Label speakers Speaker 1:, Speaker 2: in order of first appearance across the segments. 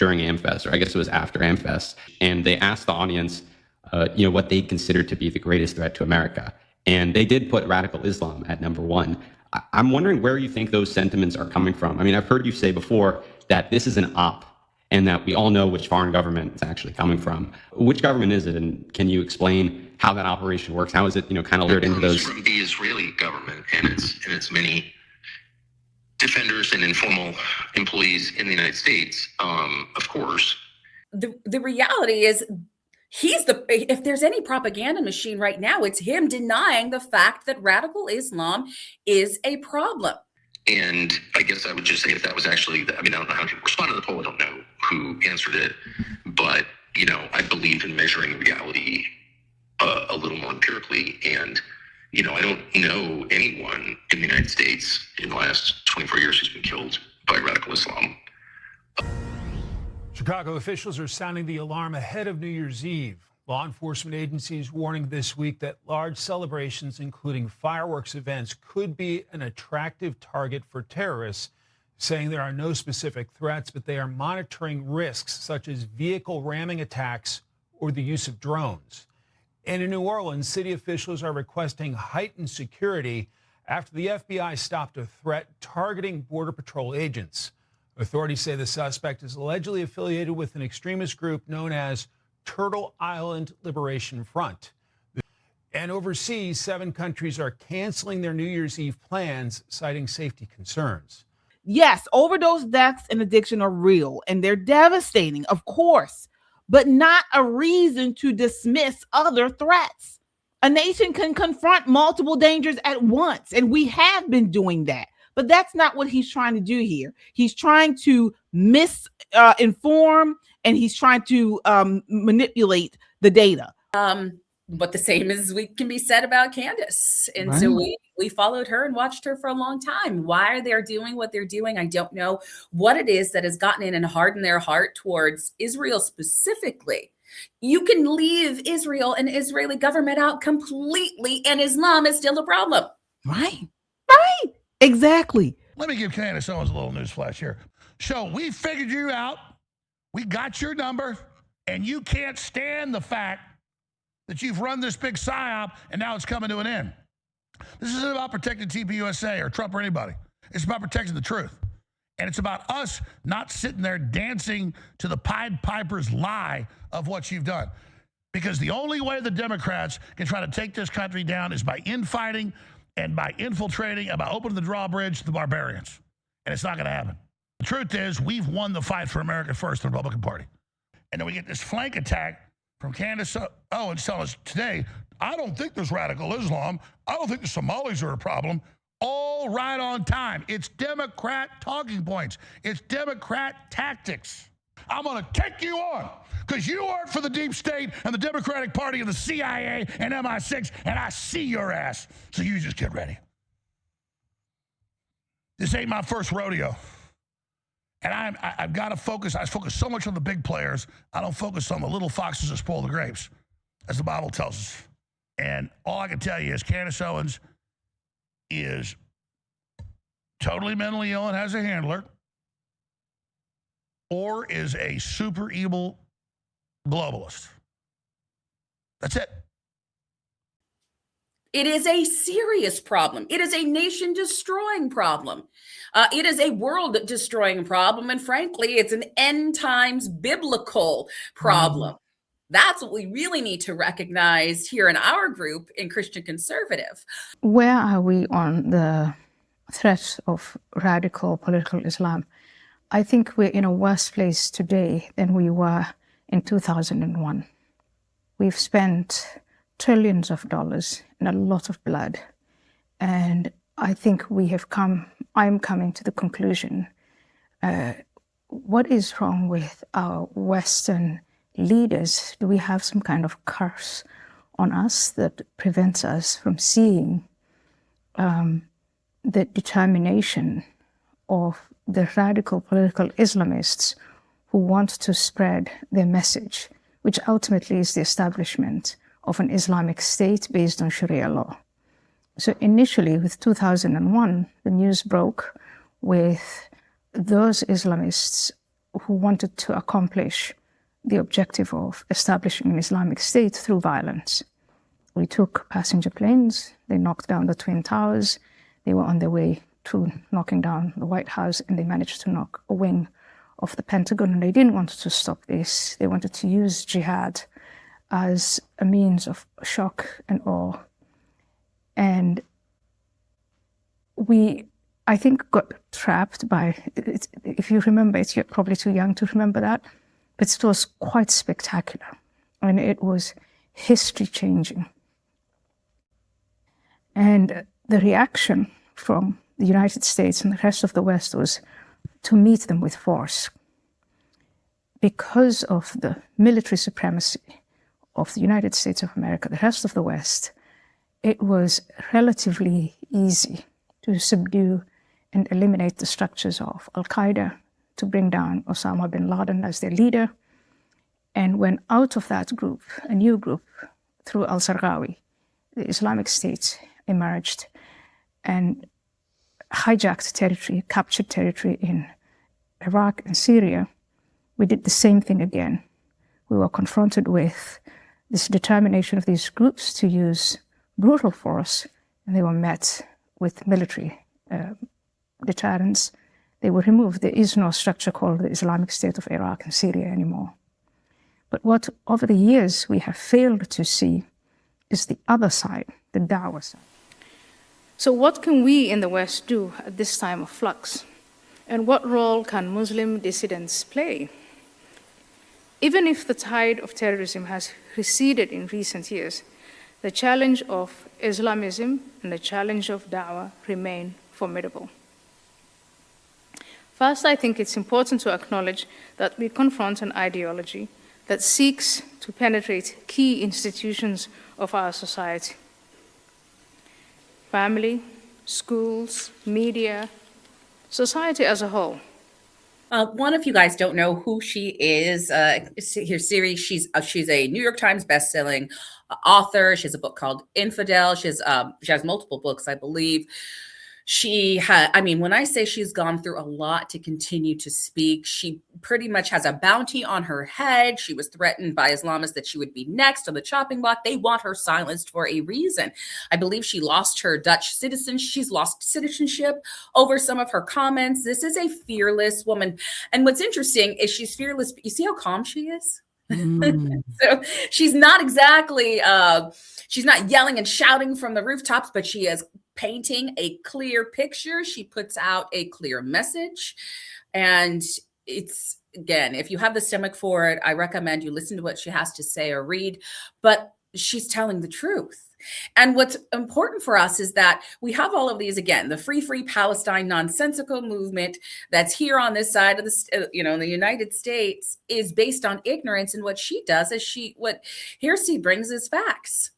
Speaker 1: during AmFest, or I guess it was after AmFest, and they asked the audience, what they considered to be the greatest threat to America. And they did put radical Islam at number one. I'm wondering where you think those sentiments are coming from. I mean, I've heard you say before that this is an op and that we all know which foreign government it's actually coming from. Which government is it? And can you explain how that operation works? How is it, kind of lured into those?
Speaker 2: From the Israeli government and its many defenders and informal employees in the United States, of course.
Speaker 3: The reality is, if there's any propaganda machine right now, it's him denying the fact that radical Islam is a problem.
Speaker 2: And I guess I would just say that was actually, I don't know how people responded to the poll. I don't know who answered it, but, I believe in measuring reality a little more empirically. And, I don't know anyone in the United States in the last 24 years who's been killed by radical Islam.
Speaker 4: Chicago officials are sounding the alarm ahead of New Year's Eve. Law enforcement agencies warning this week that large celebrations, including fireworks events, could be an attractive target for terrorists, saying there are no specific threats, but they are monitoring risks such as vehicle ramming attacks or the use of drones. And in New Orleans, city officials are requesting heightened security after the FBI stopped a threat targeting Border Patrol agents. Authorities say the suspect is allegedly affiliated with an extremist group known as Turtle Island Liberation Front. And overseas, 7 countries are canceling their New Year's Eve plans, citing safety concerns.
Speaker 5: Yes, overdose deaths and addiction are real, and they're devastating, of course, but not a reason to dismiss other threats. A nation can confront multiple dangers at once, and we have been doing that. But that's not what he's trying to do here. He's trying to misinform, and he's trying to manipulate the data.
Speaker 3: But the same as we can be said about Candace. And right. So we followed her and watched her for a long time. Why are they doing what they're doing? I don't know what it is that has gotten in and hardened their heart towards Israel specifically. You can leave Israel and Israeli government out completely, and Islam is still a problem.
Speaker 5: Right. Exactly.
Speaker 6: Let me give Candace Owens a little news flash here. So we figured you out. We got your number, and you can't stand the fact that you've run this big psyop and now it's coming to an end. This isn't about protecting TPUSA or Trump or anybody. It's about protecting the truth. And it's about us not sitting there dancing to the Pied Piper's lie of what you've done. Because the only way the Democrats can try to take this country down is by infighting and by infiltrating and by opening the drawbridge to the barbarians. And it's not going to happen. The truth is, we've won the fight for America first, the Republican Party. And then we get this flank attack from Candace Owens telling us today, I don't think there's radical Islam. I don't think the Somalis are a problem. All right on time. It's Democrat talking points. It's Democrat tactics. I'm going to take you on because you work for the deep state and the Democratic Party and the CIA and MI6, and I see your ass. So you just get ready. This ain't my first rodeo. And I've got to focus. I focus so much on the big players. I don't focus on the little foxes that spoil the grapes, as the Bible tells us. And all I can tell you is Candace Owens is totally mentally ill and has a handler, or is a super evil globalist. That's it.
Speaker 3: It is a serious problem. It is a nation-destroying problem. It is a world-destroying problem. And frankly, it's an end-times biblical problem. That's what we really need to recognize here in our group in Christian Conservative.
Speaker 7: Where are we on the threat of radical political Islam? I think we're in a worse place today than we were in 2001. We've spent trillions of dollars and a lot of blood. And I think I'm coming to the conclusion, what is wrong with our Western leaders? Do we have some kind of curse on us that prevents us from seeing the determination of the radical political Islamists who want to spread their message, which ultimately is the establishment of an Islamic state based on Sharia law? So initially, with 2001, the news broke with those Islamists who wanted to accomplish the objective of establishing an Islamic State through violence. We took passenger planes, they knocked down the Twin Towers, they were on their way to knocking down the White House, and they managed to knock a wing of the Pentagon, and they didn't want to stop this. They wanted to use jihad as a means of shock and awe. And we, I think, got trapped by, if you remember it, you're probably too young to remember that, but it was quite spectacular, and it was history-changing. And the reaction from the United States and the rest of the West was to meet them with force. Because of the military supremacy of the United States of America, the rest of the West, it was relatively easy to subdue and eliminate the structures of Al-Qaeda, to bring down Osama bin Laden as their leader. And when out of that group, a new group, through al-Zarqawi, the Islamic State emerged and hijacked territory, captured territory in Iraq and Syria, we did the same thing again. We were confronted with this determination of these groups to use brutal force, and they were met with military deterrence. They were removed. There is no structure called the Islamic State of Iraq and Syria anymore. But what over the years we have failed to see is the other side, the dawah side. So what can we in the West do at this time of flux? And what role can Muslim dissidents play? Even if the tide of terrorism has receded in recent years, the challenge of Islamism and the challenge of da'wah remain formidable. First, I think it's important to acknowledge that we confront an ideology that seeks to penetrate key institutions of our society. Family, schools, media, society as a whole.
Speaker 3: One of you guys don't know who she is. Here's Siri. She's a New York Times bestselling author. She has a book called Infidel. She has multiple books, I believe. When I say she's gone through a lot to continue to speak, she pretty much has a bounty on her head. She was threatened by Islamists that she would be next on the chopping block. They want her silenced for a reason. I believe she lost her Dutch citizenship. She's lost citizenship over some of her comments. This is a fearless woman. And what's interesting is she's fearless. You see how calm she is? So she's not exactly, she's not yelling and shouting from the rooftops, but she is painting a clear picture. She puts out a clear message. And it's, again, if you have the stomach for it, I recommend you listen to what she has to say or read, but she's telling the truth. And what's important for us is that we have all of these, again, the Free Palestine nonsensical movement that's here on this side of the, in the United States is based on ignorance. And what she does is what Hirsi brings is facts.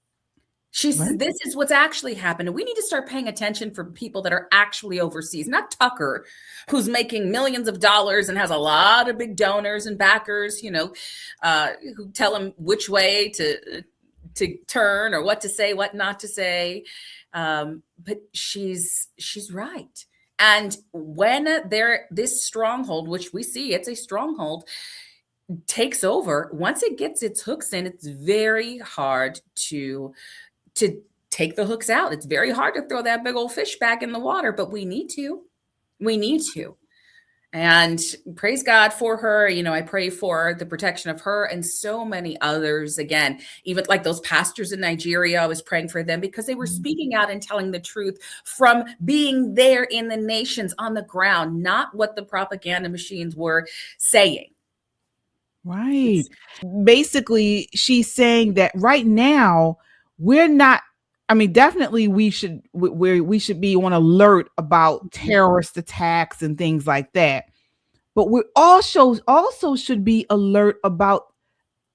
Speaker 3: She says, this is what's actually happened. And we need to start paying attention for people that are actually overseas, not Tucker, who's making millions of dollars and has a lot of big donors and backers, who tell him which way to turn or what to say, what not to say. But she's right. And when this stronghold, which we see, it's a stronghold, takes over, once it gets its hooks in, it's very hard to take the hooks out. It's very hard to throw that big old fish back in the water, but we need to. And praise God for her. I pray for the protection of her and so many others. Again, even like those pastors in Nigeria, I was praying for them because they were speaking out and telling the truth from being there in the nations on the ground, not what the propaganda machines were saying.
Speaker 5: Right. Basically, she's saying that right now we're not, definitely we should be on alert about terrorist attacks and things like that. But we also should be alert about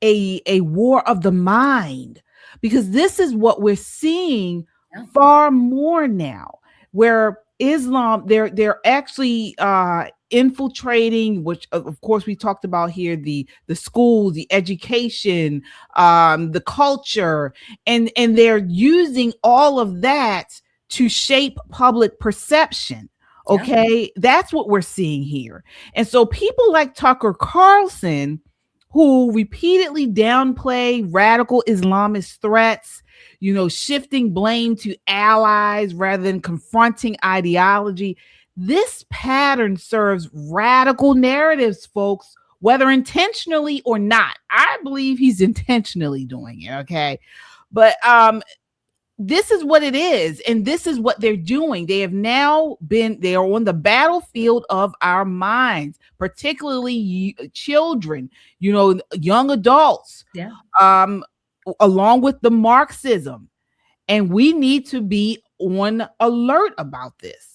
Speaker 5: a war of the mind, because this is what we're seeing far more now, where Islam, they're actually infiltrating, which of course we talked about here, the schools, the education, the culture, and they're using all of that to shape public perception Okay, that's what we're seeing here. And so people like Tucker Carlson, who repeatedly downplay radical Islamist threats, shifting blame to allies rather than confronting ideology. This pattern serves radical narratives, folks, whether intentionally or not. I believe he's intentionally doing it, okay? But this is what it is, and this is what they're doing. They are on the battlefield of our minds, particularly children, young adults, along with the Marxism. And we need to be on alert about this.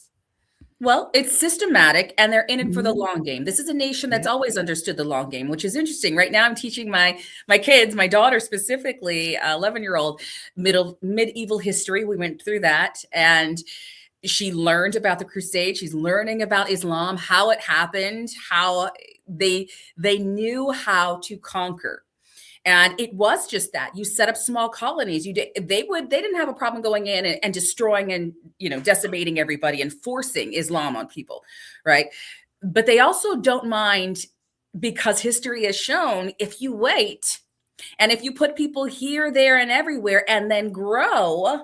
Speaker 3: Well, it's systematic, and they're in it for the long game. This is a nation that's always understood the long game, which is interesting. Right now, I'm teaching my kids, my daughter specifically, 11-year-old, medieval history. We went through that, and she learned about the Crusade. She's learning about Islam, how it happened, how they knew how to conquer. And it was just that you set up small colonies. They didn't have a problem going in and destroying and, decimating everybody and forcing Islam on people. Right. But they also don't mind, because history has shown, if you wait and if you put people here, there, and everywhere and then grow,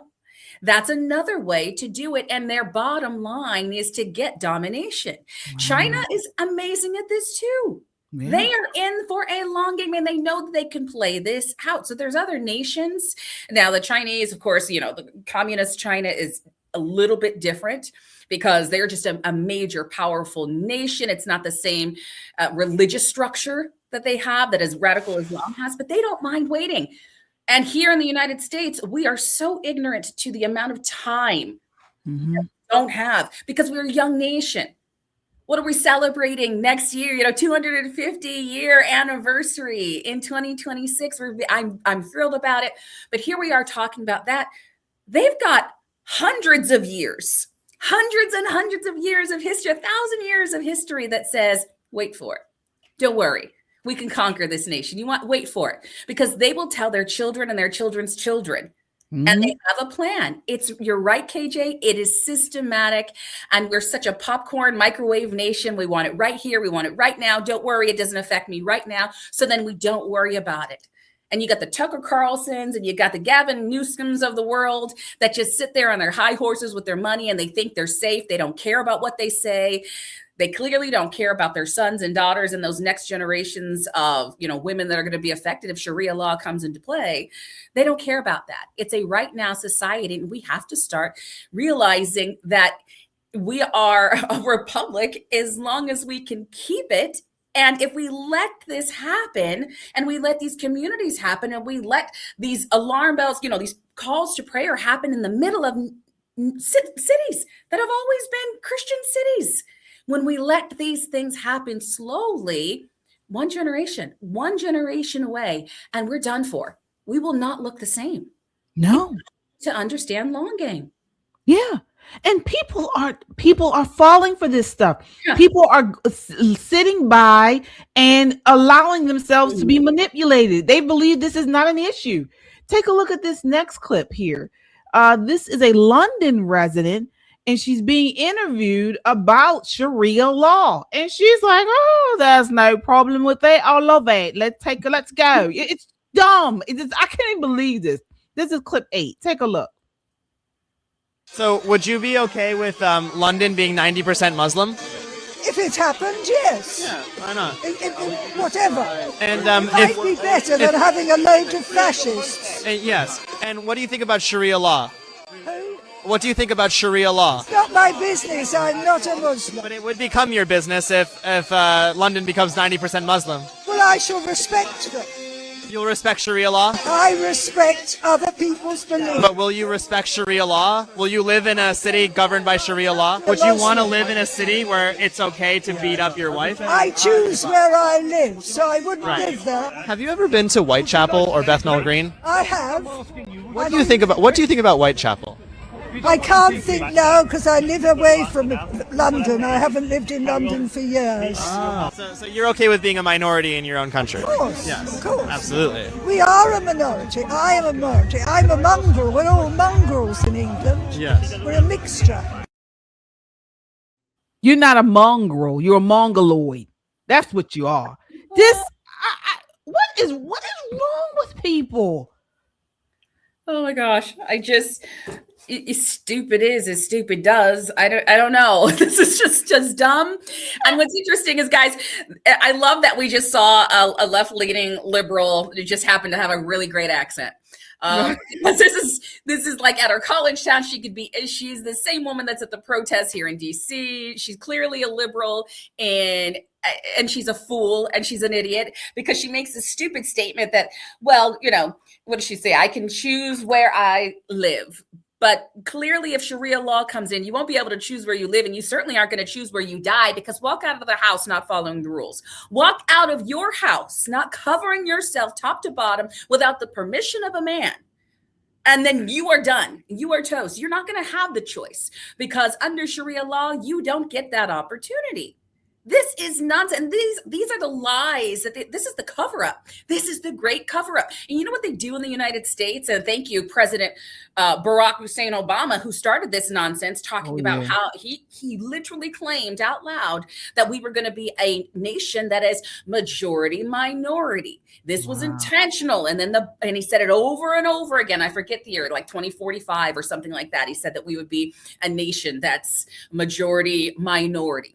Speaker 3: that's another way to do it. And their bottom line is to get domination. Wow. China is amazing at this too. Yeah. They are in for a long game, and they know that they can play this out. So there's other nations. Now, the Chinese, of course, the communist China is a little bit different because they're just a major, powerful nation. It's not the same religious structure that they have, that as radical Islam has, but they don't mind waiting. And here in the United States, we are so ignorant to the amount of time we don't have, because we're a young nation. What are we celebrating next year? 250-year anniversary in 2026. I'm thrilled about it. But here we are talking about that. They've got hundreds of years, hundreds and hundreds of years of history, 1,000 years of history that says, wait for it. Don't worry. We can conquer this nation. Wait for it. Because they will tell their children and their children's children. And they have a plan. You're right, KJ. It is systematic. And we're such a popcorn microwave nation. We want it right here. We want it right now. Don't worry. It doesn't affect me right now. So then we don't worry about it. And you got the Tucker Carlsons and you got the Gavin Newsoms of the world that just sit there on their high horses with their money, and they think they're safe. They don't care about what they say. They clearly don't care about their sons and daughters and those next generations of, women that are going to be affected if Sharia law comes into play. They don't care about that. It's a right now society, and we have to start realizing that we are a republic as long as we can keep it. And if we let this happen, and we let these communities happen, and we let these alarm bells, these calls to prayer happen in the middle of cities that have always been Christian cities. When we let these things happen slowly, one generation away, and we're done for. We will not look the same.
Speaker 5: No.
Speaker 3: To understand long game.
Speaker 5: Yeah. And people are falling for this stuff. Yeah. People are sitting by and allowing themselves to be manipulated. They believe this is not an issue. Take a look at this next clip here. This is a London resident, and she's being interviewed about Sharia law. And she's like, oh, there's no problem with it. I love it. Let's go. It's dumb. I can't even believe this. This is clip 8. Take a look.
Speaker 8: So would you be okay with London being 90% Muslim?
Speaker 9: If it happened, yes.
Speaker 8: Yeah, why not?
Speaker 9: Whatever.
Speaker 8: And
Speaker 9: it might be better than having a load of fascists.
Speaker 8: Yes. And what do you think about Sharia law?
Speaker 9: Who?
Speaker 8: What do you think about Sharia law?
Speaker 9: It's not my business. I'm not a Muslim.
Speaker 8: But it would become your business if London becomes 90% Muslim.
Speaker 9: Well, I shall respect them.
Speaker 8: You'll respect Sharia law?
Speaker 9: I respect other people's beliefs.
Speaker 8: But will you respect Sharia law? Will you live in a city governed by Sharia law? Would you want to live in a city where it's okay to beat up your wife?
Speaker 9: I choose where I live, so I wouldn't live there.
Speaker 8: Have you ever been to Whitechapel or Bethnal Green?
Speaker 9: I have.
Speaker 8: What do you think about Whitechapel?
Speaker 9: I can't think now because I live away from London. I haven't lived in London for years.
Speaker 8: So you're okay with being a minority in your own country?
Speaker 9: Of course.
Speaker 8: Yes.
Speaker 9: Of course.
Speaker 8: Absolutely.
Speaker 9: We are a minority. I am a minority. I'm a mongrel. We're all mongrels in England.
Speaker 8: Yes.
Speaker 9: We're a mixture.
Speaker 5: You're not a mongrel. You're a mongoloid. That's what you are. What is wrong with people?
Speaker 3: Oh my gosh. Stupid is as stupid does. I don't know. This is just dumb. And what's interesting is, guys, I love that we just saw a left-leaning liberal who just happened to have a really great accent. Because this is like at her college town. She's the same woman that's at the protests here in DC. She's clearly a liberal, and she's a fool, and she's an idiot because she makes this stupid statement that, well, what does she say? I can choose where I live. But clearly, if Sharia law comes in, you won't be able to choose where you live, and you certainly aren't going to choose where you die, because walk out of the house not following the rules. Walk out of your house not covering yourself top to bottom without the permission of a man. And then you are done. You are toast. You're not going to have the choice, because under Sharia law, you don't get that opportunity. This is nonsense. These are the lies this is the cover up. This is the great cover up. And you know what they do in the United States? And thank you, President Barack Hussein Obama, who started this nonsense, talking about how he literally claimed out loud that we were going to be a nation that is majority minority. This was intentional. And then and he said it over and over again. I forget the year, like 2045 or something like that. He said that we would be a nation that's majority minority.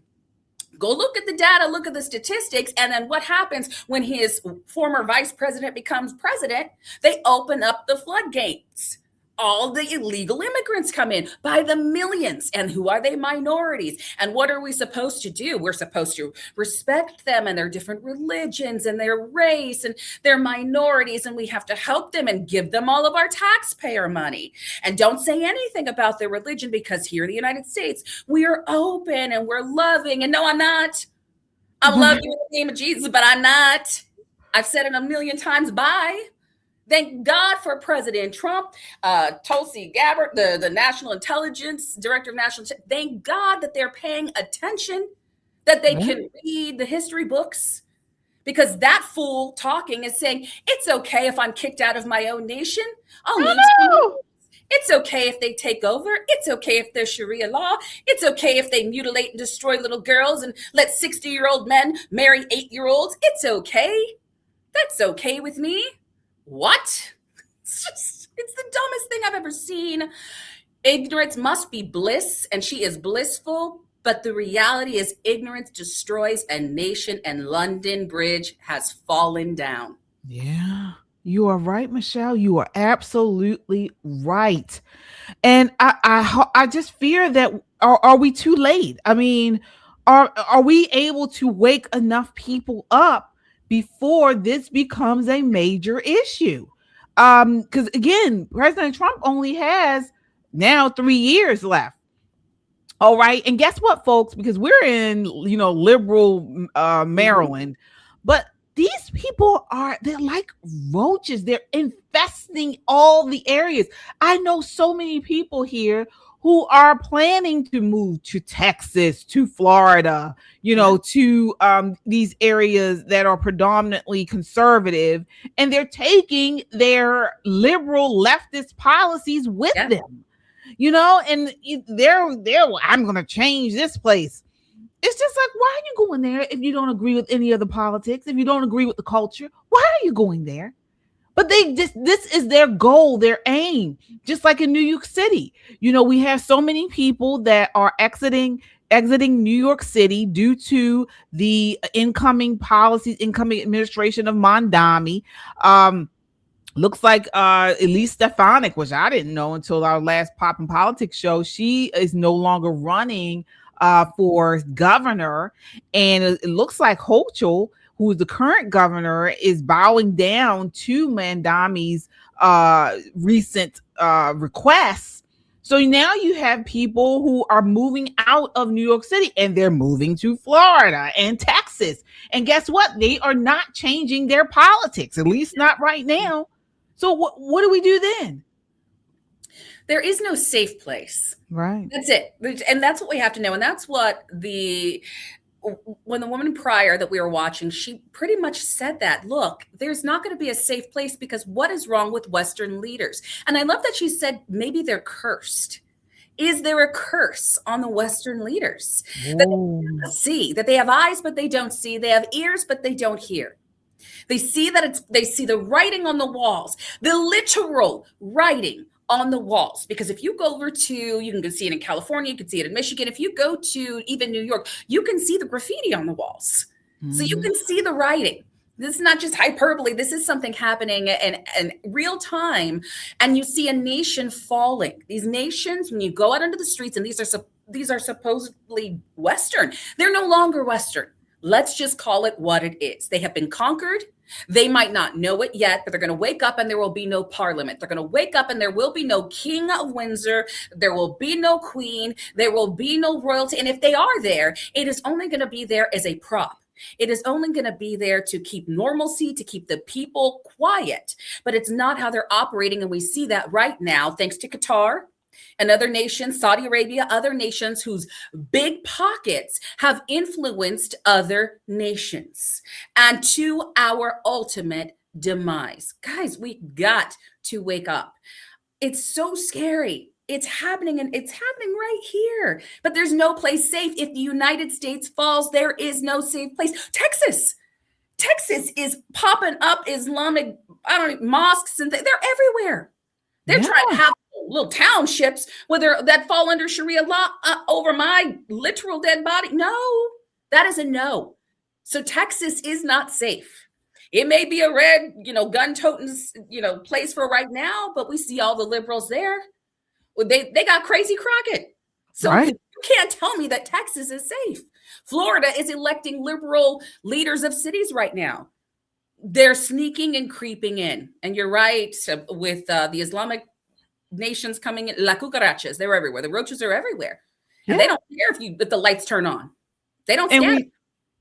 Speaker 3: Go look at the data, look at the statistics, and then what happens when his former vice president becomes president? They open up the floodgates. All the illegal immigrants come in by the millions. And who are they? Minorities. And what are we supposed to do? We're supposed to respect them and their different religions and their race and their minorities. And we have to help them and give them all of our taxpayer money. And don't say anything about their religion, because here in the United States, we are open and we're loving. And no, I'm not. I love you in the name of Jesus, but I'm not. I've said it a million times. Bye. Thank God for President Trump, Tulsi Gabbard, the National Intelligence Director of National. Thank God that they're paying attention, that they can read the history books, because that fool talking is saying it's okay if I'm kicked out of my own nation. It's okay if they take over. It's okay if there's Sharia law. It's okay if they mutilate and destroy little girls and let 60-year-old men marry 8-year-olds. It's okay. That's okay with me. What? It's the dumbest thing I've ever seen. Ignorance must be bliss, and she is blissful. But the reality is ignorance destroys a nation, and London Bridge has fallen down.
Speaker 5: Yeah, you are right, Michelle. You are absolutely right. And I just fear that are we too late? I mean, are we able to wake enough people up before this becomes a major issue? Because again, President Trump only has now 3 years left. All right. And guess what, folks? Because we're in, liberal Maryland, but these people they're like roaches. They're infesting all the areas. I know so many people here who are planning to move to Texas, to Florida, to these areas that are predominantly conservative, and they're taking their liberal leftist policies with them, and they're I'm going to change this place. It's just like, why are you going there if you don't agree with any of the politics, if you don't agree with the culture? Why are you going there? But this is their goal, their aim, just like in New York City. We have so many people that are exiting New York City due to the incoming administration of Mondami. Looks like Elise Stefanik, which I didn't know until our last Pop and Politics show, she is no longer running for governor. And it looks like Hochul, who is the current governor, is bowing down to Mondami's recent requests. So now you have people who are moving out of New York City, and they're moving to Florida and Texas. And guess what? They are not changing their politics, at least not right now. So what do we do then?
Speaker 3: There is no safe place.
Speaker 5: Right.
Speaker 3: That's it. And that's what we have to know. And that's what when the woman prior that we were watching, she pretty much said that, look, there's not going to be a safe place, because what is wrong with Western leaders? And I love that she said maybe they're cursed. Is there a curse on the Western leaders that they don't see, that they have eyes but they don't see, they have ears but they don't hear? They see they see the writing on the walls, the literal writing on the walls. Because if you go over to, you can see it in California, you can see it in Michigan. If you go to even New York, you can see the graffiti on the walls. So you can see the writing. This is not just hyperbole. This is something happening in real time. And you see a nation falling. These nations, when you go out into the streets, and these are supposedly Western, they're no longer Western. Let's just call it what it is. They have been conquered. They might not know it yet, but they're going to wake up and there will be no parliament. They're going to wake up and there will be no king of Windsor. There will be no queen. There will be no royalty. And if they are there, it is only going to be there as a prop. It is only going to be there to keep normalcy, to keep the people quiet. But it's not how they're operating. And we see that right now, thanks to Qatar and other nations, Saudi Arabia, other nations whose big pockets have influenced other nations, and to our ultimate demise. Guys, we got to wake up. It's so scary. It's happening, and it's happening right here. But there's no place safe. If the United States falls, there is no safe place. Texas is popping up Islamic, mosques, and they're everywhere. They're trying to have little townships that fall under Sharia law over my literal dead body. No, that is a no. So Texas is not safe. It may be a red, gun-toting, place for right now, but we see all the liberals there. They got crazy Crockett. So you can't tell me that Texas is safe. Florida is electing liberal leaders of cities right now. They're sneaking and creeping in. And you're right, with the Islamic nations coming in, la cucarachas, they're everywhere. The roaches are everywhere. And they don't care if the lights turn on. They don't scatter.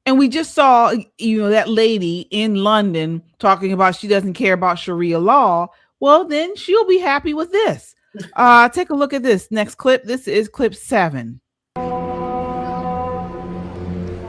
Speaker 5: And we just saw, that lady in London talking about she doesn't care about Sharia law. Well, then she'll be happy with this. Take a look at this next clip. This is clip 7.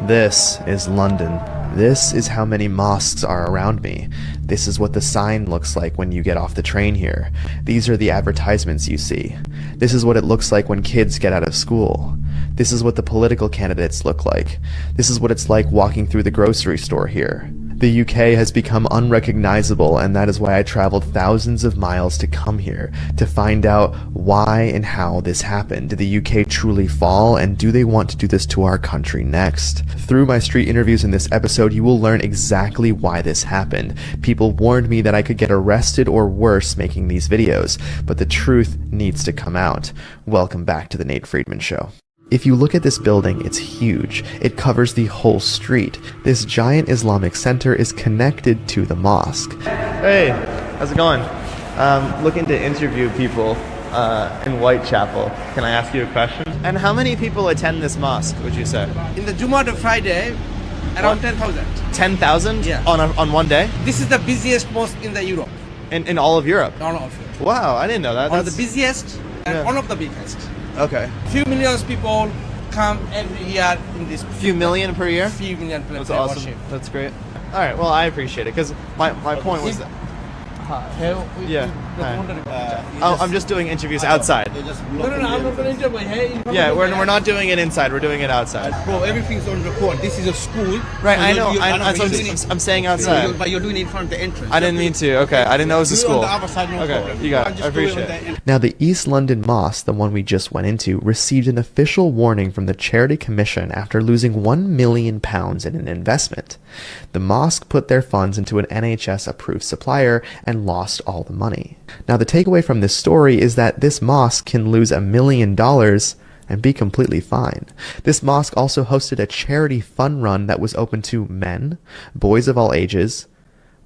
Speaker 10: This is London. This is how many mosques are around me. This is what the sign looks like when you get off the train here. These are the advertisements you see. This is what it looks like when kids get out of school. This is what the political candidates look like. This is what it's like walking through the grocery store here. The UK has become unrecognizable, and that is why I traveled thousands of miles to come here, to find out why and how this happened. Did the UK truly fall, and do they want to do this to our country next? Through my street interviews in this episode, you will learn exactly why this happened. People warned me that I could get arrested or worse making these videos, but the truth needs to come out. Welcome back to The Nate Friedman Show. If you look at this building, it's huge. It covers the whole street. This giant Islamic center is connected to the mosque. Hey, how's it going? Looking to interview people in Whitechapel. Can I ask you a question? And how many people attend this mosque, would you say?
Speaker 11: In the Jummah to Friday, around 10,000.
Speaker 10: 10,000?
Speaker 11: Yeah.
Speaker 10: On one day?
Speaker 11: This is the busiest mosque in the Europe.
Speaker 10: In all of Europe?
Speaker 11: All of Europe.
Speaker 10: Wow, I didn't know that.
Speaker 11: One of the busiest and one of the biggest.
Speaker 10: Okay.
Speaker 11: Few millions people come every year in this.
Speaker 10: Few million per year?
Speaker 11: Few million per year.
Speaker 10: That's awesome.
Speaker 11: Worship.
Speaker 10: That's great. All right. Well, I appreciate it because my point was that. I'm just doing interviews outside.
Speaker 11: No, I'm not going to interview. Hey,
Speaker 10: yeah, we're not doing it inside. We're doing it outside.
Speaker 11: Bro, everything's on record. This is a school.
Speaker 10: Right, I know. I'm saying outside.
Speaker 11: But you're doing it in front of the entrance.
Speaker 10: I didn't mean to. Okay, I didn't know it was a school.
Speaker 11: On the other side, no problem.
Speaker 10: You got it. I appreciate it. Now, the East London Mosque, the one we just went into, received an official warning from the Charity Commission after losing £1 million in an investment. The mosque put their funds into an NHS-approved supplier and lost all the money. Now, the takeaway from this story is that this mosque can lose $1 million and be completely fine. This mosque also hosted a charity fun run that was open to men, boys of all ages,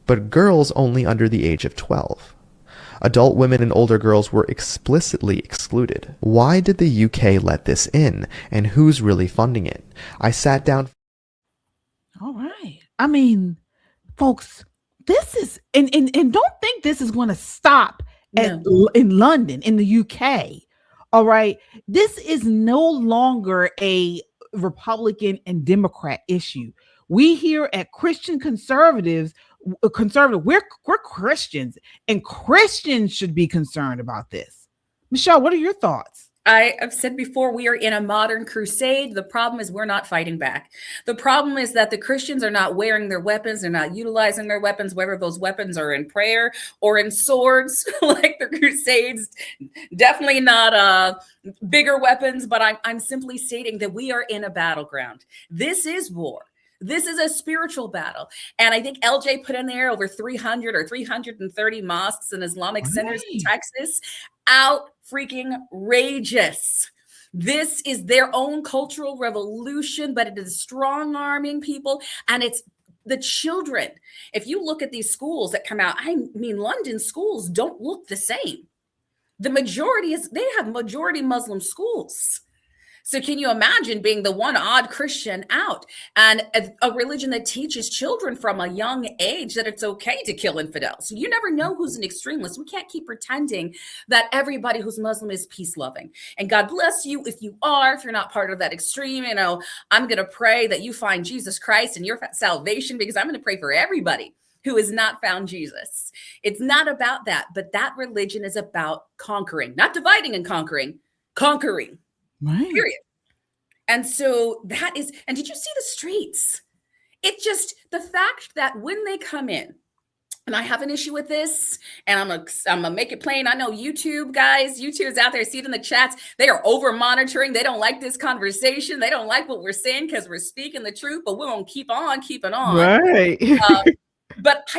Speaker 10: but girls only under the age of 12. Adult women and older girls were explicitly excluded. Why did the UK let this in, and who's really funding it? I sat down.
Speaker 5: All right. I mean, folks, this is, and don't think this is going to stop in London, in the UK. All right. This is no longer a Republican and Democrat issue. We here at Christian Conservative, we're Christians, and Christians should be concerned about this. Michelle, what are your thoughts?
Speaker 3: I have said before, we are in a modern crusade. The problem is we're not fighting back. The problem is that the Christians are not wearing their weapons. They're not utilizing their weapons, whether those weapons are in prayer or in swords, like the Crusades. Definitely not bigger weapons, but I'm simply stating that we are in a battleground. This is war. This is a spiritual battle. And I think LJ put in there over 300 or 330 mosques and Islamic centers in Texas. Out freaking rageous. This is their own cultural revolution, but it is strong arming people, and it's the children. If you look at these schools that come out, I mean, London schools don't look the same. The majority they have majority Muslim schools. So can you imagine being the one odd Christian out, and a religion that teaches children from a young age that it's okay to kill infidels? You never know who's an extremist. We can't keep pretending that everybody who's Muslim is peace loving. And God bless you if you are, if you're not part of that extreme. I'm going to pray that you find Jesus Christ and your salvation, because I'm going to pray for everybody who has not found Jesus. It's not about that, but that religion is about conquering, not dividing and conquering. Right. Period. And so that is, and did you see the streets? It just, the fact that when they come in, and I have an issue with this, and I'm gonna make it plain. I know YouTube guys, YouTube is out there, see it in the chats. They are over monitoring. They don't like this conversation. They don't like what we're saying because we're speaking the truth, but we're gonna keep on keeping on.
Speaker 5: Right.
Speaker 3: But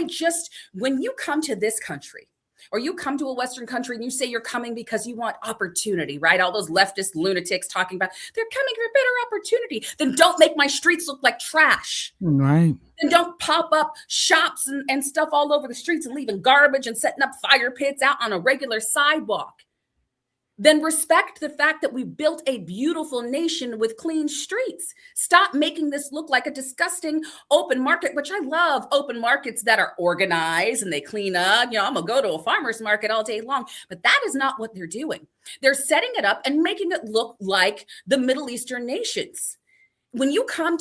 Speaker 3: when you come to this country, or you come to a Western country and you say you're coming because you want opportunity, right? All those leftist lunatics talking about they're coming for better opportunity. Then don't make my streets look like trash.
Speaker 5: Right.
Speaker 3: Then don't pop up shops and stuff all over the streets and leaving garbage and setting up fire pits out on a regular sidewalk. Then respect the fact that we built a beautiful nation with clean streets. Stop making this look like a disgusting open market, which I love open markets that are organized and they clean up. I'm going to go to a farmer's market all day long, but that is not what they're doing. They're setting it up and making it look like the Middle Eastern nations. When you come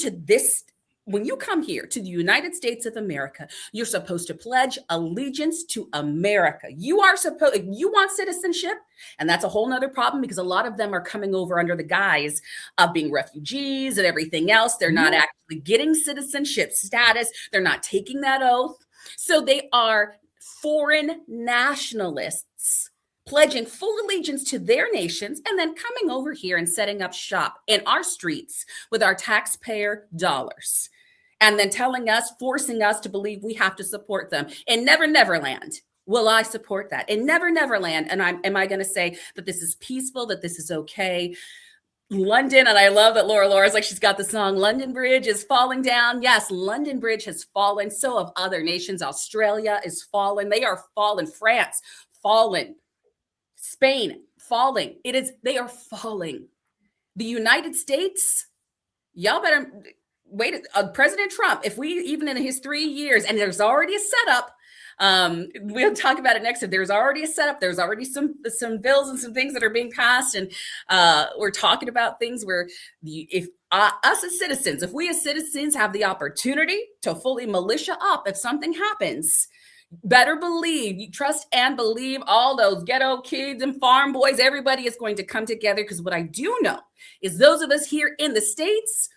Speaker 3: here to the United States of America, you're supposed to pledge allegiance to America. You want citizenship, and that's a whole nother problem because a lot of them are coming over under the guise of being refugees and everything else. They're not actually getting citizenship status. They're not taking that oath. So they are foreign nationalists pledging full allegiance to their nations and then coming over here and setting up shop in our streets with our taxpayer dollars. And then forcing us to believe we have to support them. In Never Neverland, will I support that? In Never Neverland, and am I going to say that this is peaceful, that this is okay? London, and I love that Laura's like, she's got the song, London Bridge is falling down. Yes, London Bridge has fallen. So have other nations. Australia is fallen. They are fallen. France, fallen. Spain, falling. They are falling. The United States, y'all better... wait, President Trump, if we even in his 3 years, and there's already a setup, we'll talk about it next time. There's already a setup. There's already some bills and some things that are being passed. And we're talking about things where if us as citizens, if we as citizens have the opportunity to fully militia up, if something happens, better believe, you trust and believe all those ghetto kids and farm boys, everybody is going to come together. Because what I do know is those of us here in the States,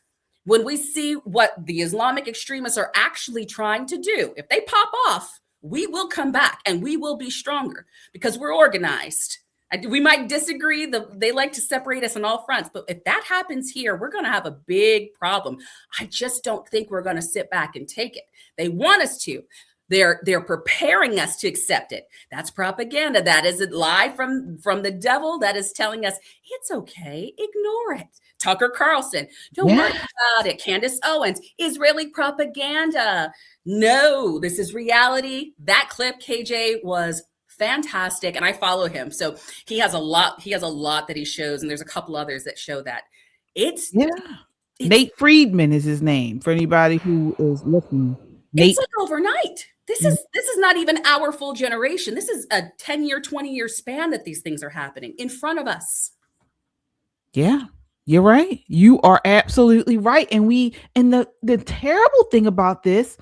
Speaker 3: when we see what the Islamic extremists are actually trying to do, if they pop off, we will come back and we will be stronger because we're organized. We might disagree. They like to separate us on all fronts. But if that happens here, we're going to have a big problem. I just don't think we're going to sit back and take it. They want us to. They're preparing us to accept it. That's propaganda. That is a lie from the devil that is telling us it's okay. Ignore it. Tucker Carlson, don't worry about it. Candace Owens, Israeli propaganda. No, this is reality. That clip, KJ, was fantastic, and I follow him. So he has a lot that he shows, and there's a couple others that show that.
Speaker 5: Nate Friedman is his name for anybody who is looking.
Speaker 3: It's like overnight. This is not even our full generation. This is a 10-year, 20-year span that these things are happening in front of us.
Speaker 5: Yeah. You're right. You are absolutely right. And the terrible thing about this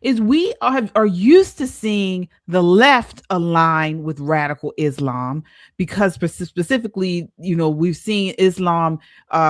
Speaker 5: is we are used to seeing the left align with radical Islam because specifically, we've seen Islam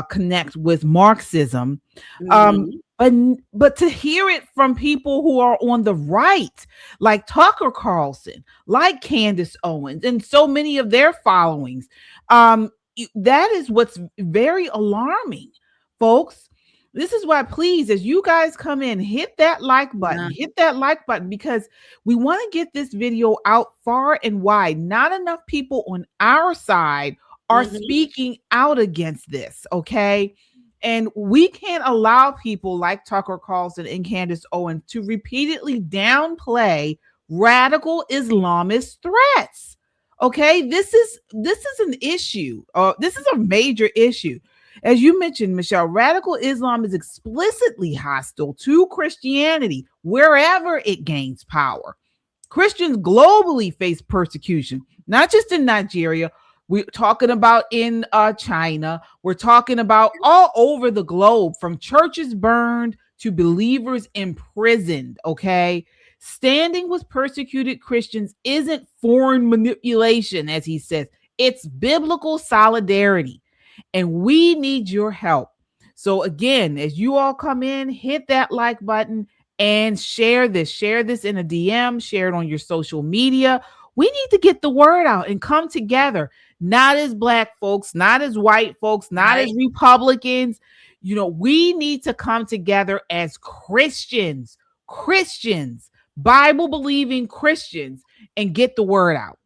Speaker 5: connect with Marxism. But to hear it from people who are on the right, like Tucker Carlson, like Candace Owens, and so many of their followings, that is what's very alarming, folks. This is why, please, as you guys come in, hit that like button, because we want to get this video out far and wide. Not enough people on our side are speaking out against this, okay? And we can't allow people like Tucker Carlson and Candace Owens to repeatedly downplay radical Islamist threats. Okay, this is an issue. This is a major issue. As you mentioned, Michelle, radical Islam is explicitly hostile to Christianity wherever it gains power. Christians globally face persecution, not just in Nigeria. We're talking about in China. We're talking about all over the globe, from churches burned to believers imprisoned, okay? Standing with persecuted Christians isn't foreign manipulation, as he says. It's biblical solidarity, and we need your help. So again, as you all come in, hit that like button and share this. Share this in a DM. Share it on your social media. We need to get the word out and come together, not as Black folks, not as white folks, not as Republicans. We need to come together as Christians, Bible-believing Christians, and get the word out.